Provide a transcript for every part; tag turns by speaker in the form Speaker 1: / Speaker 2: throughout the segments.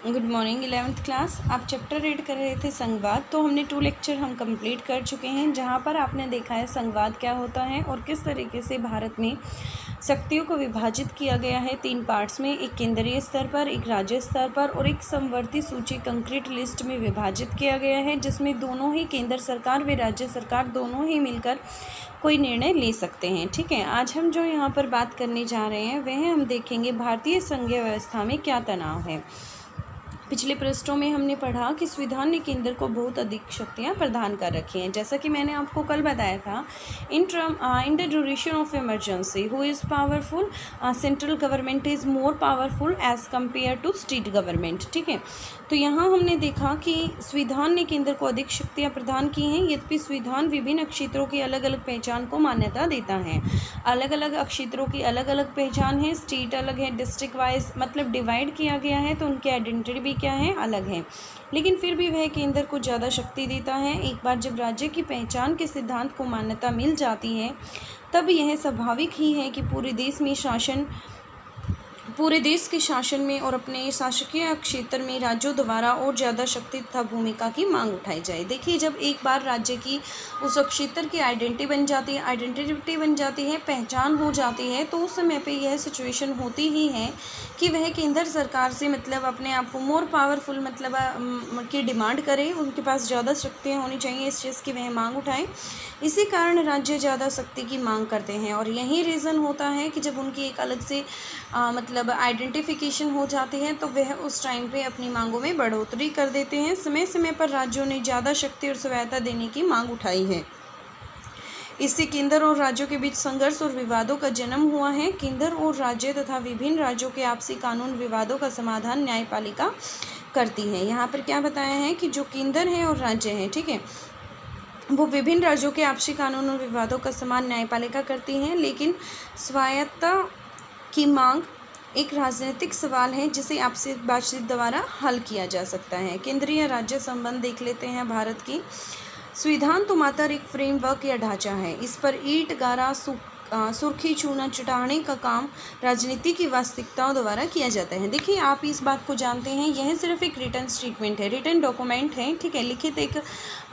Speaker 1: Good morning 11th class. आप chapter read कर रहे थे संघवाद। तो हमने 2 लेक्चर हम कंप्लीट कर चुके हैं, जहां पर आपने देखा है संघवाद क्या होता है और किस तरीके से भारत में शक्तियों को विभाजित किया गया है 3 पार्ट्स में, एक केंद्रीय स्तर पर, एक राज्य स्तर पर और एक समवर्ती सूची कंक्रीट लिस्ट में विभाजित किया गया है, जिसमें दोनों ही केंद्र सरकार व राज्य सरकार दोनों ही मिलकर कोई निर्णय ले सकते हैं। ठीक है, आज हम जो यहाँ पर बात करने जा रहे हैं वह हम देखेंगे भारतीय संघीय व्यवस्था में क्या तनाव है। पिछले पृष्ठों में हमने पढ़ा कि संविधान ने केंद्र को बहुत अधिक शक्तियां प्रदान कर रखी हैं। जैसा कि मैंने आपको कल बताया था, in the duration of emergency who is powerful, central government is more powerful as compare to state government. ठीक है, तो यहाँ हमने देखा कि संविधान ने केंद्र को अधिक शक्तियाँ प्रदान की हैं, यद्यपि संविधान विभिन्न क्षेत्रों की अलग अलग पहचान को मान्यता देता है। अलग अलग क्षेत्रों की अलग अलग पहचान है, स्टेट अलग है, डिस्ट्रिक्ट वाइज मतलब डिवाइड किया गया है, तो उनकी आइडेंटिटी भी क्या है, अलग है, लेकिन फिर भी वह केंद्र को ज़्यादा शक्ति देता है। एक बार जब राज्य की पहचान के सिद्धांत को मान्यता मिल जाती है, तब यह स्वाभाविक ही है कि पूरे देश के शासन में और अपने शासकीय क्षेत्र में राज्यों द्वारा और ज़्यादा शक्ति तथा भूमिका की मांग उठाई जाए। देखिए, जब एक बार राज्य की उस क्षेत्र की आइडेंटिटी बन जाती है, पहचान हो जाती है, तो उस समय पे यह सिचुएशन होती ही है कि वह केंद्र सरकार से मतलब अपने आप को मोर पावरफुल मतलब की डिमांड करे, उनके पास ज़्यादा शक्तियाँ होनी चाहिए, इस चीज़ की वह मांग उठाएं। इसी कारण राज्य ज़्यादा शक्ति की मांग करते हैं और यही रीज़न होता है कि जब उनकी एक अलग से मतलब आइडेंटिफिकेशन हो जाती है, तो वह उस टाइम पे अपनी मांगों में बढ़ोतरी कर देते हैं। समय समय पर राज्यों ने ज़्यादा शक्ति और स्वायत्ता देने की मांग उठाई है। इससे केंद्र और राज्यों के बीच संघर्ष और विवादों का जन्म हुआ है। केंद्र और राज्य तथा विभिन्न राज्यों के आपसी कानून विवादों का समाधान न्यायपालिका करती है। यहाँ पर क्या बताया है कि जो केंद्र है और राज्य है, ठीक है, वो विभिन्न राज्यों के आपसी कानून और विवादों का समान न्यायपालिका करती हैं, लेकिन स्वायत्ता की मांग एक राजनीतिक सवाल है जिसे आपसी बातचीत द्वारा हल किया जा सकता है। केंद्रीय राज्य संबंध देख लेते हैं। भारत की संविधान तो मात्र एक फ्रेमवर्क या ढांचा है, इस पर ईंट गारा सुर्खी चूना चटाने का काम राजनीति की वास्तविकताओं द्वारा किया जाता है। देखिए, आप इस बात को जानते हैं, यह सिर्फ एक रिटर्न स्टेटमेंट है, रिटर्न डॉक्यूमेंट है, ठीक है, लिखित एक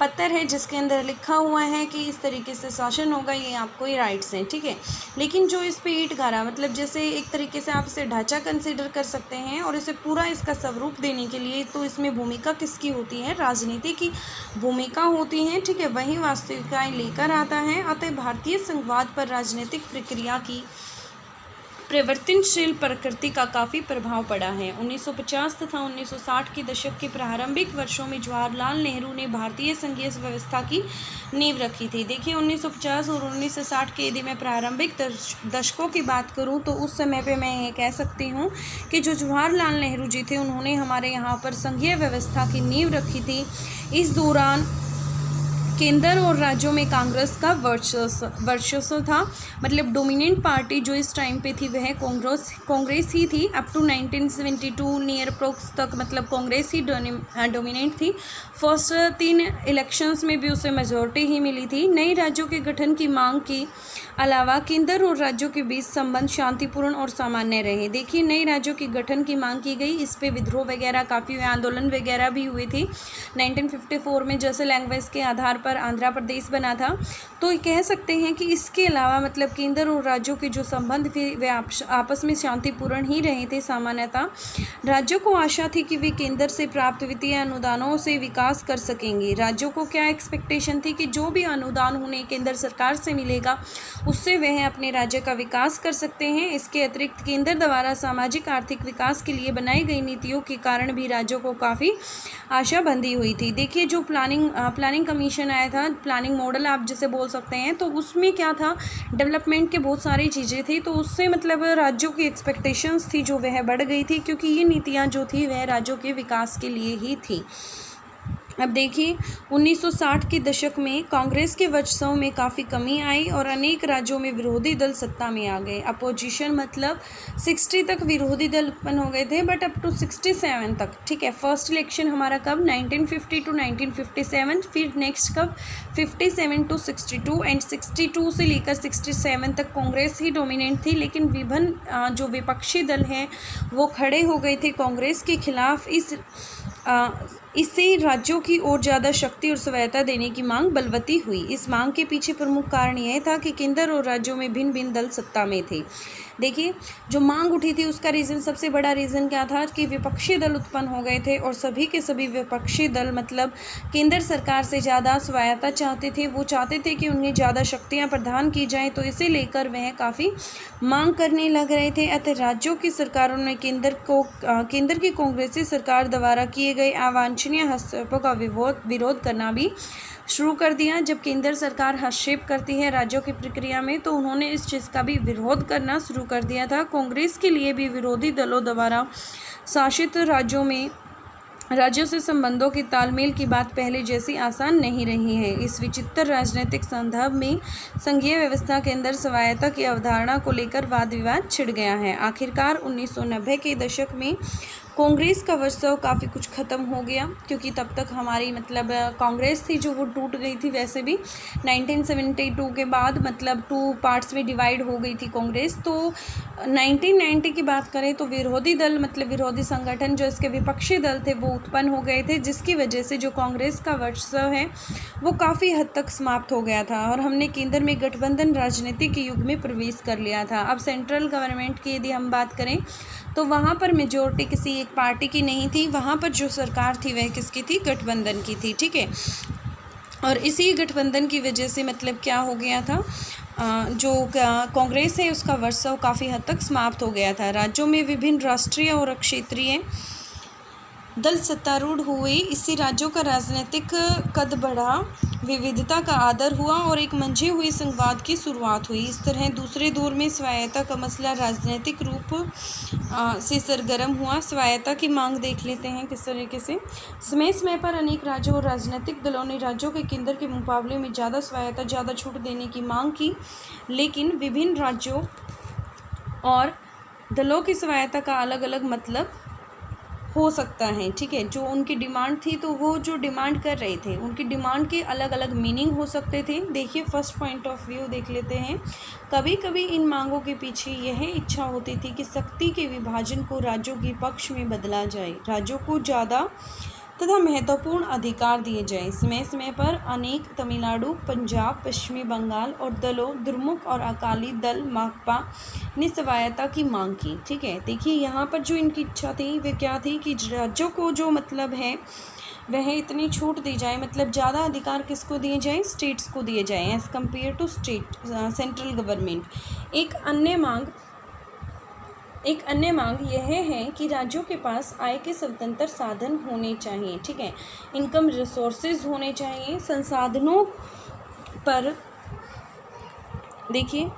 Speaker 1: पत्र है जिसके अंदर लिखा हुआ है कि इस तरीके से शासन होगा, ये आपको ये राइट्स हैं, ठीक है। लेकिन जो इस पे ईंट गारा मतलब जैसे एक तरीके से आप इसे ढांचा कंसिडर कर सकते हैं और इसे पूरा इसका स्वरूप देने के लिए तो इसमें भूमिका किसकी होती है, राजनीति की भूमिका होती है, ठीक है, वही वास्तविकताएं लेकर आता है। अतः भारतीय संघवाद पर राजनीतिक प्रक्रिया की परिवर्तनशील प्रकृति का काफ़ी प्रभाव पड़ा है। 1950 तथा 1960 के दशक के प्रारंभिक वर्षों में जवाहरलाल नेहरू ने भारतीय संघीय व्यवस्था की नींव रखी थी। देखिए, 1950 और 1960 के यदि मैं प्रारंभिक दशकों की बात करूं तो उस समय पे मैं ये कह सकती हूं कि जो जवाहरलाल नेहरू जी थे, उन्होंने हमारे यहाँ पर संघीय व्यवस्था की नींव रखी थी। इस दौरान केंद्र और राज्यों में कांग्रेस का वर्चस्व था, मतलब डोमिनेंट पार्टी जो इस टाइम पे थी वह कांग्रेस ही थी। अप टू 1972 नियर अप्रोक्स तक मतलब कांग्रेस ही डोमिनेंट थी। फर्स्ट 3 इलेक्शंस में भी उसे मेजॉरिटी ही मिली थी। नए राज्यों के गठन की मांग के अलावा केंद्र और राज्यों के बीच संबंध शांतिपूर्ण और सामान्य रहे। देखिए, नए राज्यों के गठन की मांग की गई, इस पे विद्रोह वगैरह काफ़ी आंदोलन वगैरह भी हुए थे। 1954 में जैसे लैंग्वेज के आधार पर आंध्र प्रदेश बना था, तो कह सकते हैं कि इसके अलावा मतलब केंद्र और राज्यों के जो संबंध थे वे आपस में शांतिपूर्ण ही रहे थे सामान्यतः। राज्यों को आशा थी कि वे केंद्र से प्राप्त वित्तीय अनुदानों से विकास कर सकेंगे। राज्यों को क्या एक्सपेक्टेशन थी कि जो भी अनुदान उन्हें केंद्र सरकार से मिलेगा उससे वह अपने राज्य का विकास कर सकते हैं। इसके अतिरिक्त केंद्र द्वारा सामाजिक आर्थिक विकास के लिए बनाई गई नीतियों के कारण भी राज्यों को काफ़ी आशा बंधी हुई थी। देखिए, जो प्लानिंग कमीशन आया था, प्लानिंग मॉडल आप जिसे बोल सकते हैं, तो उसमें क्या था, डेवलपमेंट के बहुत सारी चीज़ें थी, तो उससे मतलब राज्यों की एक्सपेक्टेशंस थी जो वह बढ़ गई थी, क्योंकि ये नीतियाँ जो थी वह राज्यों के विकास के लिए ही थी। अब देखिए 1960 के दशक में कांग्रेस के वर्चस्व में काफ़ी कमी आई और अनेक राज्यों में विरोधी दल सत्ता में आ गए। अपोजिशन मतलब 60 तक विरोधी दल उत्पन्न हो गए थे, बट अप टू 67 तक, ठीक है। फर्स्ट इलेक्शन हमारा कब 1950 टू 1957, फिर नेक्स्ट कब 57 टू 62 एंड 62 से लेकर 67 तक कांग्रेस ही डोमिनेंट थी। लेकिन विभिन्न जो विपक्षी दल हैं वो खड़े हो गए थे कांग्रेस के खिलाफ। इससे राज्यों की ओर ज़्यादा शक्ति और स्वायत्ता देने की मांग बलवती हुई। इस मांग के पीछे प्रमुख कारण यह था कि केंद्र और राज्यों में भिन्न भिन्न दल सत्ता में थे। देखिए जो मांग उठी थी उसका रीज़न, सबसे बड़ा रीज़न क्या था कि विपक्षी दल उत्पन्न हो गए थे और सभी के सभी विपक्षी दल मतलब केंद्र सरकार से ज़्यादा स्वायत्ता चाहते थे। वो चाहते थे कि उन्हें ज़्यादा शक्तियाँ प्रदान की जाएँ, तो इसे लेकर वह काफ़ी मांग करने लग रहे थे। अतः राज्यों की सरकारों ने केंद्र की कांग्रेसी सरकार द्वारा किए गए अवांछनीय हस्तक्षेपों का विरोध करना भी शुरू कर दिया। जब केंद्र सरकार हस्तक्षेप करती है राज्यों की प्रक्रिया में, तो उन्होंने इस चीज़ का भी विरोध करना शुरू कर दिया था। कांग्रेस के लिए भी विरोधी दलों द्वारा शासित राज्यों से संबंधों की तालमेल की बात पहले जैसी आसान नहीं रही है। इस विचित्र राजनीतिक संदर्भ में संघीय व्यवस्था के अंदर स्वायत्ता की अवधारणा को लेकर वाद विवाद छिड़ गया है। आखिरकार 1990 के दशक में कांग्रेस का वर्चस्व काफ़ी कुछ ख़त्म हो गया, क्योंकि तब तक हमारी मतलब कांग्रेस थी जो वो टूट गई थी। वैसे भी 1972 के बाद मतलब 2 पार्ट्स में डिवाइड हो गई थी कांग्रेस। तो 1990 की बात करें तो विरोधी दल मतलब विरोधी संगठन जो इसके विपक्षी दल थे वो उत्पन्न हो गए थे, जिसकी वजह से जो कांग्रेस का वर्चस्व है वो काफ़ी हद तक समाप्त हो गया था और हमने केंद्र में गठबंधन राजनीति के युग में प्रवेश कर लिया था। अब सेंट्रल गवर्नमेंट की यदि हम बात करें तो वहाँ पर मेजोरिटी किसी एक पार्टी की नहीं थी, वहाँ पर जो सरकार थी वह किसकी थी, गठबंधन की थी, ठीक है। और इसी गठबंधन की वजह से मतलब क्या हो गया था, जो कांग्रेस है उसका वर्चस्व काफ़ी हद तक समाप्त हो गया था। राज्यों में विभिन्न राष्ट्रीय और क्षेत्रीय दल सत्तारूढ़ हुए। इससे राज्यों का राजनीतिक कद बढ़ा, विविधता का आदर हुआ और एक मंझे हुए संवाद की शुरुआत हुई। इस तरह दूसरे दौर में स्वायत्ता का मसला राजनीतिक रूप से सरगर्म हुआ। स्वायत्ता की मांग देख लेते हैं किस तरीके से। समय समय पर अनेक राज्यों और राजनीतिक दलों ने राज्यों के केंद्र के मुकाबले में ज़्यादा स्वायत्ता, ज़्यादा छूट देने की मांग की, लेकिन विभिन्न राज्यों और दलों की स्वायत्ता का अलग अलग मतलब हो सकता है, ठीक है। जो उनकी डिमांड थी तो वो जो डिमांड कर रहे थे उनकी डिमांड के अलग अलग मीनिंग हो सकते थे। देखिए फर्स्ट पॉइंट ऑफ व्यू देख लेते हैं। कभी कभी इन मांगों के पीछे यह इच्छा होती थी कि शक्ति के विभाजन को राज्यों के पक्ष में बदला जाए, राज्यों को ज़्यादा तथा महत्वपूर्ण अधिकार दिए जाएं। समय समय पर अनेक तमिलनाडु, पंजाब, पश्चिमी बंगाल और दलों द्रमुक और अकाली दल माकपा ने स्वायत्ता की मांग की, ठीक है। देखिए यहाँ पर जो इनकी इच्छा थी वह क्या थी कि राज्यों को जो मतलब है वह इतनी छूट दी जाए, मतलब ज़्यादा अधिकार किसको दिए जाएं, स्टेट्स को दिए जाएं as compare to central government. एक अन्य मांग यह है कि राज्यों के पास आय के स्वतंत्र साधन होने चाहिए, ठीक है। इनकम रिसोर्सेज होने चाहिए। संसाधनों पर देखिए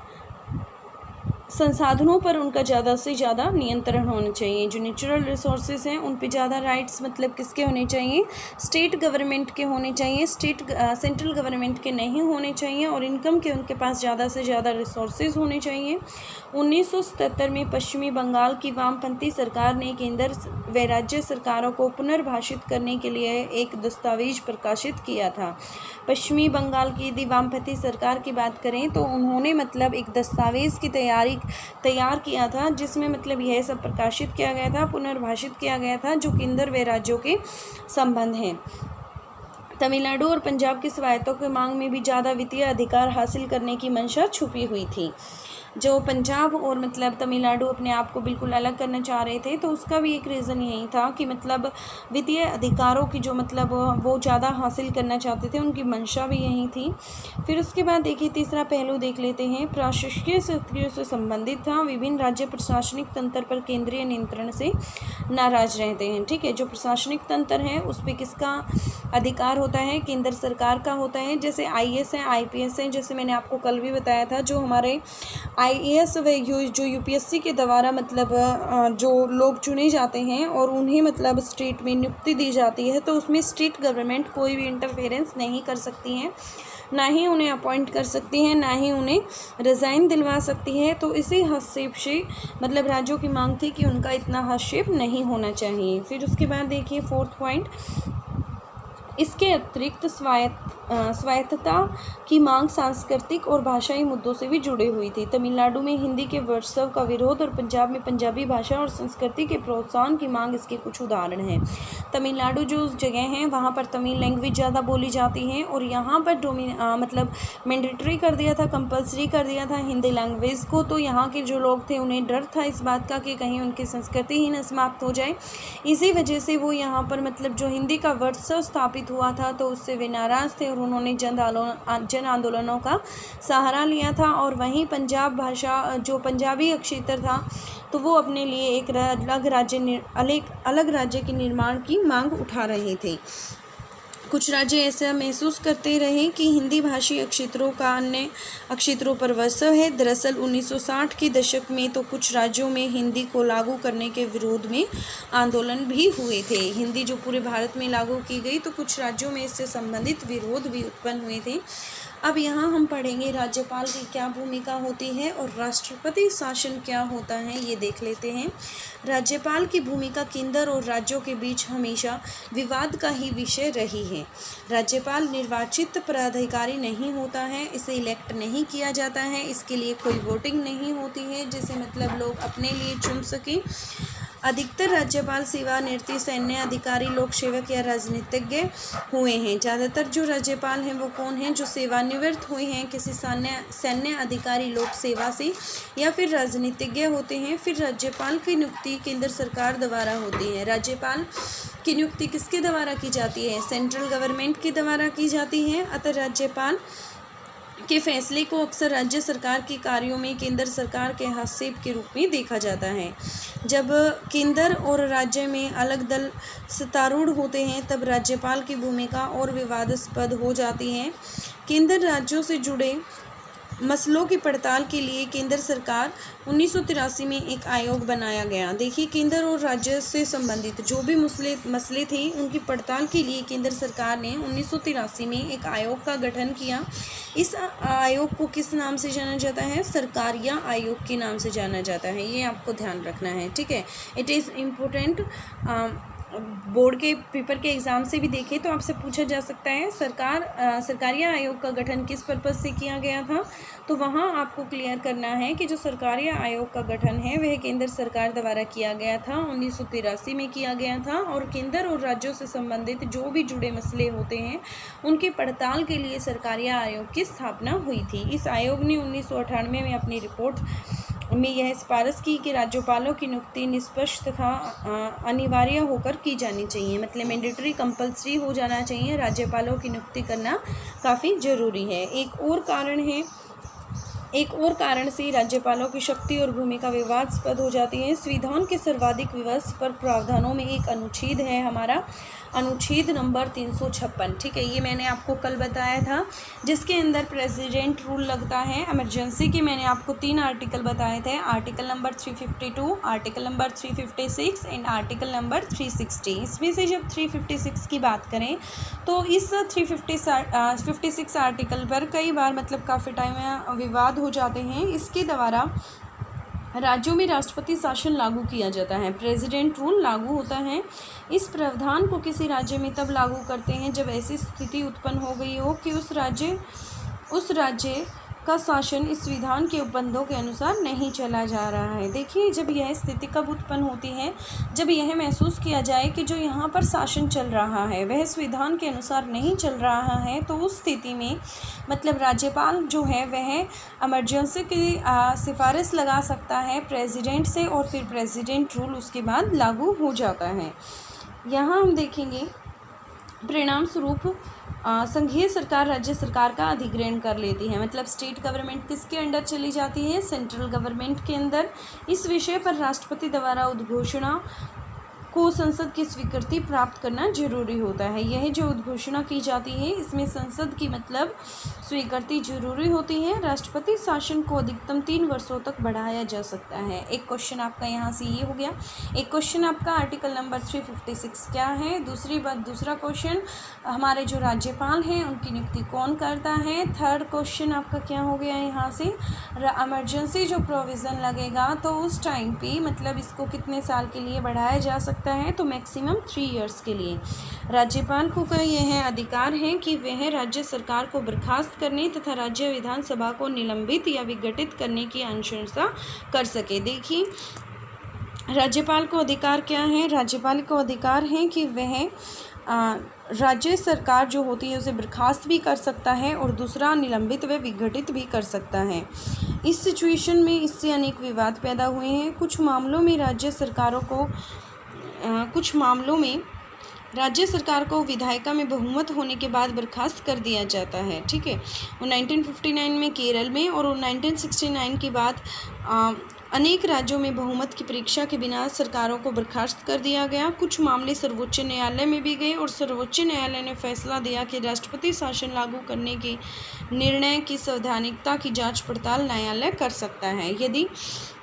Speaker 1: संसाधनों पर उनका ज़्यादा से ज़्यादा नियंत्रण होना चाहिए। जो नेचुरल रिसोर्सेज हैं उन पे ज़्यादा राइट्स मतलब किसके होने चाहिए, स्टेट गवर्नमेंट के होने चाहिए, सेंट्रल गवर्नमेंट के नहीं होने चाहिए। और इनकम के उनके पास ज़्यादा से ज़्यादा रिसोर्सेज होने चाहिए। 1977 में पश्चिमी बंगाल की वामपंथी सरकार ने केंद्र व राज्य सरकारों को पुनर्भाषित करने के लिए एक दस्तावेज प्रकाशित किया था। पश्चिमी बंगाल की यदि वामपंथी सरकार की बात करें तो उन्होंने मतलब एक दस्तावेज़ की तैयार किया था, जिसमें मतलब यह सब प्रकाशित किया गया था, पुनर्भाषित किया गया था, जो केंद्र व राज्यों के संबंध हैं। तमिलनाडु और पंजाब की स्वायत्ता की मांग में भी ज़्यादा वित्तीय अधिकार हासिल करने की मंशा छुपी हुई थी। जो पंजाब और मतलब तमिलनाडु अपने आप को बिल्कुल अलग करना चाह रहे थे, तो उसका भी एक रीज़न यही था कि मतलब वित्तीय अधिकारों की जो मतलब वो ज़्यादा हासिल करना चाहते थे, उनकी मंशा भी यही थी। फिर उसके बाद देखिए तीसरा पहलू देख लेते हैं, प्रशासकीय शक्तियों से संबंधित था। विभिन्न राज्य प्रशासनिक तंत्र पर केंद्रीय नियंत्रण से नाराज रहते हैं, ठीक है। जो प्रशासनिक तंत्र है उस पर किसका अधिकार होता है, केंद्र सरकार का होता है। जैसे IAS है, IPS है, जैसे मैंने आपको कल भी बताया था, जो हमारे आईएएस व जो यूपीएससी के द्वारा मतलब जो लोग चुने जाते हैं और उन्हें मतलब स्टेट में नियुक्ति दी जाती है, तो उसमें स्टेट गवर्नमेंट कोई भी इंटरफेरेंस नहीं कर सकती हैं, ना ही उन्हें अपॉइंट कर सकती हैं, ना ही उन्हें रिज़ाइन दिलवा सकती है। तो इसी हस्तक्षेप से मतलब राज्यों की मांग थी कि उनका इतना हस्तक्षेप नहीं होना चाहिए। फिर उसके बाद देखिए 4th पॉइंट, इसके अतिरिक्त स्वायत्तता की मांग सांस्कृतिक और भाषाई मुद्दों से भी जुड़ी हुई थी। तमिलनाडु में हिंदी के वर्चस्व का विरोध और पंजाब में पंजाबी भाषा और संस्कृति के प्रोत्साहन की मांग इसके कुछ उदाहरण हैं। तमिलनाडु जो जगह है वहाँ पर तमिल लैंग्वेज ज़्यादा बोली जाती है और यहाँ पर मतलब मैंडेटरी कर दिया था, कंपलसरी कर दिया था हिंदी लैंग्वेज को। तो यहाँ के जो लोग थे उन्हें डर था इस बात का कि कहीं उनकी संस्कृति ही न समाप्त हो जाए। इसी वजह से वो यहाँ पर मतलब जो हिंदी का वर्चस्व स्थापित हुआ था तो उससे वे नाराज़ थे और उन्होंने जन आंदोलनों का सहारा लिया था। और वहीं पंजाब भाषा जो पंजाबी क्षेत्र था तो वो अपने लिए एक अलग राज्य के निर्माण की मांग उठा रहे थे। कुछ राज्य ऐसा महसूस करते रहे कि हिंदी भाषी क्षेत्रों का अन्य क्षेत्रों पर वर्चस्व है। दरअसल 1960 के दशक में तो कुछ राज्यों में हिंदी को लागू करने के विरोध में आंदोलन भी हुए थे। हिंदी जो पूरे भारत में लागू की गई तो कुछ राज्यों में इससे संबंधित विरोध भी उत्पन्न हुए थे। अब यहाँ हम पढ़ेंगे राज्यपाल की क्या भूमिका होती है और राष्ट्रपति शासन क्या होता है, ये देख लेते हैं। राज्यपाल की भूमिका केंद्र और राज्यों के बीच हमेशा विवाद का ही विषय रही है। राज्यपाल निर्वाचित पदाधिकारी नहीं होता है, इसे इलेक्ट नहीं किया जाता है, इसके लिए कोई वोटिंग नहीं होती है जिसे मतलब लोग अपने लिए चुन सकें। अधिकतर राज्यपाल सेवानिवृत्त सैन्य अधिकारी, लोक सेवक या राजनीतिज्ञ हुए हैं। ज़्यादातर जो राज्यपाल हैं वो कौन हैं, जो सेवानिवृत्त हुए हैं किसी सैन्य अधिकारी लोक सेवा से या फिर राजनीतिज्ञ होते हैं। फिर राज्यपाल की नियुक्ति केंद्र सरकार द्वारा होती है। राज्यपाल की नियुक्ति किसके द्वारा की जाती है, सेंट्रल गवर्नमेंट के द्वारा की जाती है। अतः राज्यपाल के फैसले को अक्सर राज्य सरकार के कार्यों में केंद्र सरकार के हस्तक्षेप के रूप में देखा जाता है। जब केंद्र और राज्य में अलग दल सत्तारूढ़ होते हैं तब राज्यपाल की भूमिका और विवादास्पद हो जाती है। केंद्र राज्यों से जुड़े मसलों की पड़ताल के लिए केंद्र सरकार 1983 में एक आयोग बनाया गया। देखिए केंद्र और राज्य से संबंधित जो भी मसले थे उनकी पड़ताल के लिए केंद्र सरकार ने 1983 में एक आयोग का गठन किया। इस आयोग को किस नाम से जाना जाता है, सरकारिया आयोग के नाम से जाना जाता है। ये आपको ध्यान रखना है, ठीक है। इट इज़ इम्पोर्टेंट, बोर्ड के पेपर के एग्ज़ाम से भी देखें तो आपसे पूछा जा सकता है सरकारिया आयोग का गठन किस पर्पज़ से किया गया था। तो वहाँ आपको क्लियर करना है कि जो सरकारिया आयोग का गठन है वह केंद्र सरकार द्वारा किया गया था, 1983 में किया गया था। और केंद्र और राज्यों से संबंधित जो भी जुड़े मसले होते हैं उनकी पड़ताल के लिए सरकारिया आयोग की स्थापना हुई थी। इस आयोग ने 1998 में अपनी रिपोर्ट में यह सिफारिश की कि राज्यपालों की नियुक्ति निष्पक्ष तथा अनिवार्य होकर की जानी चाहिए, मतलब मैंडेटरी कंपलसरी हो जाना चाहिए। राज्यपालों की नियुक्ति करना काफ़ी ज़रूरी है। एक और कारण से राज्यपालों की शक्ति और भूमिका विवादास्पद हो जाती है। संविधान के सर्वाधिक विवश पर प्रावधानों में एक अनुच्छेद है हमारा अनुच्छेद नंबर 356, ठीक है। ये मैंने आपको कल बताया था, जिसके अंदर प्रेसिडेंट रूल लगता है। इमरजेंसी के मैंने आपको 3 आर्टिकल बताए थे, article number 352, article number 356 and article number 360। इसमें से जब 356 की बात करें तो इस 356 आर्टिकल पर कई बार मतलब काफ़ी टाइम विवाद हो जाते हैं। इसके द्वारा राज्यों में राष्ट्रपति शासन लागू किया जाता है, प्रेसिडेंट रूल लागू होता है। इस प्रावधान को किसी राज्य में तब लागू करते हैं जब ऐसी स्थिति उत्पन्न हो गई हो कि उस राज्य का शासन इस संविधान के उपबंधों के अनुसार नहीं चला जा रहा है। देखिए जब यह स्थिति कब उत्पन्न होती है, जब यह महसूस किया जाए कि जो यहाँ पर शासन चल रहा है वह संविधान के अनुसार नहीं चल रहा है, तो उस स्थिति में मतलब राज्यपाल जो है वह इमरजेंसी की सिफारिश लगा सकता है प्रेसिडेंट से और फिर प्रेसिडेंट रूल उसके बाद लागू हो जाता है। यहाँ हम देखेंगे परिणाम स्वरूप संघीय सरकार राज्य सरकार का अधिग्रहण कर लेती है, मतलब स्टेट गवर्नमेंट किसके अंडर चली जाती है, सेंट्रल गवर्नमेंट के अंदर। इस विषय पर राष्ट्रपति द्वारा उद्घोषणा को संसद की स्वीकृति प्राप्त करना जरूरी होता है। यह जो उद्घोषणा की जाती है इसमें संसद की मतलब स्वीकृति जरूरी होती है। राष्ट्रपति शासन को अधिकतम 3 वर्षों तक बढ़ाया जा सकता है। एक क्वेश्चन आपका यहाँ से ये हो गया। एक क्वेश्चन आपका आर्टिकल नंबर 356 क्या है। दूसरा क्वेश्चन हमारे जो राज्यपाल हैं उनकी नियुक्ति कौन करता है। थर्ड क्वेश्चन आपका क्या हो गया यहाँ से, इमरजेंसी जो प्रोविज़न लगेगा तो उस टाइम पे मतलब इसको कितने साल के लिए बढ़ाया जा सकता है, तो मैक्सिमम 3 इयर्स के लिए। राज्यपाल को का यह अधिकार है कि वह राज्य सरकार को बर्खास्त करने तथा राज्य विधानसभा को निलंबित या विघटित करने की अनुशंसा कर सके। देखिए राज्यपाल को अधिकार क्या है। राज्यपाल को अधिकार है कि वह राज्य सरकार जो होती है उसे बर्खास्त भी कर सकता है और दूसरा निलंबित व विघटित भी कर सकता है। इस सिचुएशन में इससे अनेक विवाद पैदा हुए हैं। कुछ मामलों में राज्य सरकार को विधायिका में बहुमत होने के बाद बर्खास्त कर दिया जाता है। ठीक है, और 1959 में केरल में और 1969 के बाद अनेक राज्यों में बहुमत की परीक्षा के बिना सरकारों को बर्खास्त कर दिया गया। कुछ मामले सर्वोच्च न्यायालय में भी गए और सर्वोच्च न्यायालय ने फैसला दिया कि राष्ट्रपति शासन लागू करने के निर्णय की संवैधानिकता की जांच पड़ताल न्यायालय कर सकता है। यदि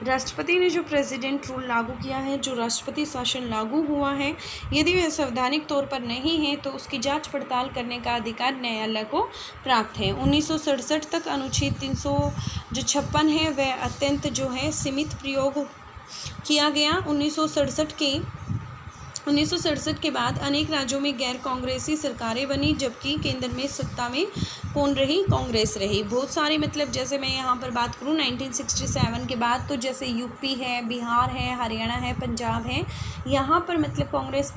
Speaker 1: राष्ट्रपति ने जो प्रेसिडेंट रूल लागू किया है, जो राष्ट्रपति शासन लागू हुआ है, यदि वह संवैधानिक तौर पर नहीं है तो उसकी जांच पड़ताल करने का अधिकार न्यायालय को प्राप्त है। 1967 तक अनुच्छेद 356 है वह अत्यंत जो है सीमित प्रयोग किया गया। 1967 के बाद अनेक राज्यों में गैर कांग्रेसी सरकारें बनी, जबकि केंद्र में सत्ता में कौन रही, कांग्रेस रही। बहुत सारे मतलब जैसे मैं यहाँ पर बात करूँ 1967 के बाद तो जैसे यूपी है, बिहार है, हरियाणा है, पंजाब है, यहाँ पर मतलब कांग्रेस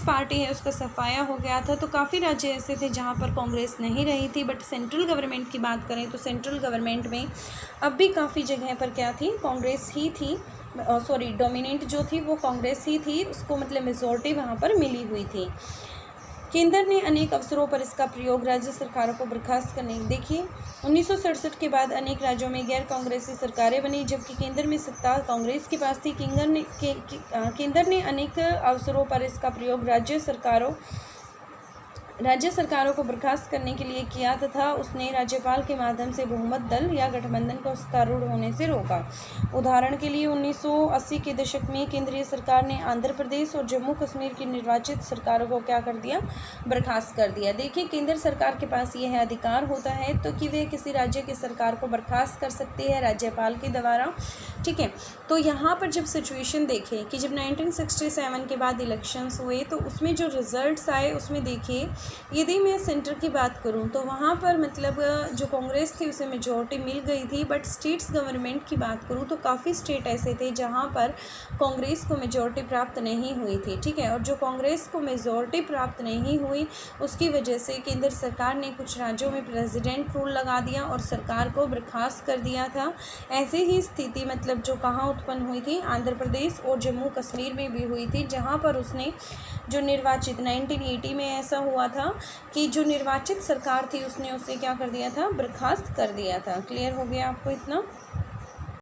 Speaker 1: पार्टी है उसका सफाया हो गया था। तो काफ़ी राज्य ऐसे थे जहाँ पर कांग्रेस नहीं रही थी। बट सेंट्रल गवर्नमेंट की बात करें तो सेंट्रल गवर्नमेंट में अब भी काफ़ी जगह पर क्या थी, कांग्रेस ही थी। डोमिनेंट जो थी वो कांग्रेस ही थी, उसको मतलब मेजॉरिटी वहाँ पर मिली हुई थी। केंद्र ने अनेक अवसरों पर इसका प्रयोग राज्य सरकारों को बर्खास्त करने। देखिए 1967 के बाद अनेक राज्यों में गैर कांग्रेसी सरकारें बनी, जबकि केंद्र में सत्ता कांग्रेस के पास थी। केंद्र ने अनेक अवसरों पर इसका प्रयोग राज्य सरकारों को बर्खास्त करने के लिए किया तथा उसने राज्यपाल के माध्यम से बहुमत दल या गठबंधन को सत्तारूढ़ होने से रोका। उदाहरण के लिए 1980 के दशक में केंद्रीय सरकार ने आंध्र प्रदेश और जम्मू कश्मीर की निर्वाचित सरकारों को क्या कर दिया, बर्खास्त कर दिया। देखिए केंद्र सरकार के पास यह अधिकार होता है तो कि वे किसी राज्य की सरकार को बर्खास्त कर सकती है राज्यपाल के द्वारा। ठीक है, तो यहाँ पर जब सिचुएशन देखें कि जब 1967 के बाद इलेक्शंस हुए तो उसमें जो रिजल्ट्स आए उसमें देखिए, यदि मैं सेंटर की बात करूं तो वहाँ पर मतलब जो कांग्रेस थी उसे मेजॉरिटी मिल गई थी। बट स्टेट्स गवर्नमेंट की बात करूं तो काफ़ी स्टेट ऐसे थे जहाँ पर कांग्रेस को मेजॉरिटी प्राप्त नहीं हुई थी। ठीक है, और जो कांग्रेस को मेजॉरिटी प्राप्त नहीं हुई उसकी वजह से केंद्र सरकार ने कुछ राज्यों में प्रेसिडेंट रूल लगा दिया और सरकार को बर्खास्त कर दिया था। ऐसे ही स्थिति मतलब जो कहाँ उत्पन्न हुई थी, आंध्र प्रदेश और जम्मू कश्मीर में भी हुई थी, जहाँ पर उसने जो निर्वाचित 1980 में ऐसा हुआ था कि जो निर्वाचित सरकार थी उसने उसे क्या कर दिया था, बर्खास्त कर दिया था। क्लियर हो गया आपको इतना।